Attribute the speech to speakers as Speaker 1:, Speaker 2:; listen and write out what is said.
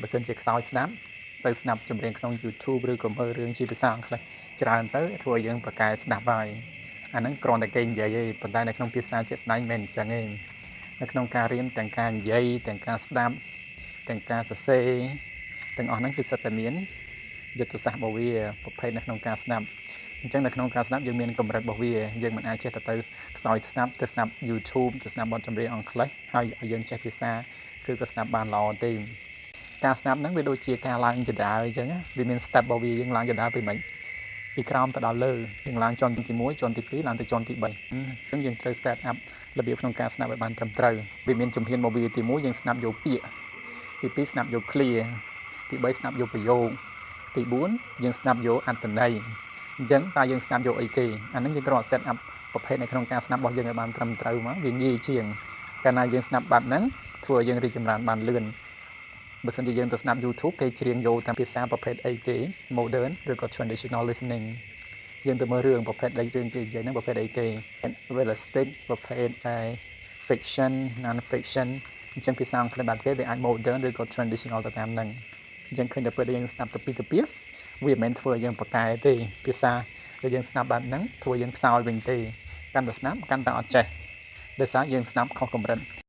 Speaker 1: បើសិនជាខ្សោយស្ដាប់ទៅស្ដាប់ចម្រៀងក្នុង YouTube ឬក៏មើលរឿងជាភាសាអង់គ្លេសច្រើនទៅធ្វើឲ្យយើងប្រកែស្ដាប់ហើយអាហ្នឹងគ្រាន់តែគេនិយាយទេប៉ុន្តែនៅក្នុងភាសាជាក់ស្ដែងមិនមែនអញ្ចឹងទេនៅក្នុងការរៀនទាំងការនិយាយទាំងការស្ដាប់ទាំងការសរសេរទាំងអស់ហ្នឹងគឺសិតតែមានយុទ្ធសាស្ត្ររបស់វាប្រភេទនៅក្នុងការស្ដាប់អញ្ចឹងនៅក្នុងការស្ដាប់យើងមានកម្រិតរបស់វាយើងមិនអាចចេះទៅខ្សោយស្ដាប់ទៅស្ដាប់ YouTube ទៅស្ដាប់បទចម្រៀងអង់គ្លេសហើយឲ្យយើងចេះភាសាឬក៏ស្ដាប់បានល្អទេការស្ដាប់ហ្នឹងវាដូចជាការឡើងចដាអញ្ចឹងវាមាន step របស់វាយើងឡើងចដាពីមិនពីក្រោមទៅដល់លើយើងឡើងជាន់ទី1ជាន់ទី2ឡើងទៅជាន់ទី3អញ្ចឹងយើងត្រូវ set up របៀបក្នុងការស្ដាប់ឲ្យបានត្រឹមត្រូវវាមានជំហានរបស់វាទី1យើងស្ដាប់យកពាក្យទី2ស្ដាប់យក clear ទី3ស្ដាប់យកប្រយោគទី4យើងស្ដាប់យកអត្ថន័យអញ្ចឹងតើយើងស្ដាប់យកអីគេអាហ្នឹងយើងត្រូវ set up ប្រភេទនៅក្នុងការស្ដាប់របស់យើងឲ្យបានត្រឹមត្រូវមកវាងាយជាងកាលណាយើងស្ដាប់បាត់ហ្នឹងធ្វើឲ្យយើងរីកចម្រើនបានលឿនបើសិនជាយើងទៅស្ដាប់ YouTube គេច្រៀងយកតាមភាសាប្រភេទអីគេ modern ឬក៏ traditional listening យើងទៅមើលរឿងប្រភេទអីរឿងគេនិយាយហ្នឹងប្រភេទអីគេ realistic ប្រភេទ fiction non fiction អញ្ចឹងភាសាអង់គ្លេសបាត់គេវាអាច modern ឬក៏ traditional ទៅតាមហ្នឹងអញ្ចឹងឃើញតែពេលដែលយើងស្ដាប់ទៅពីវាមិនមែនធ្វើឲ្យយើងប្រកែទេភាសាដែលយើងស្ដាប់បែបហ្នឹងធ្វើឲ្យយើងខ្សោយវិញទេកាន់តែស្ដាប់កាន់តែអត់ចេះដោយសារយើងស្ដាប់ខុសកម្រិត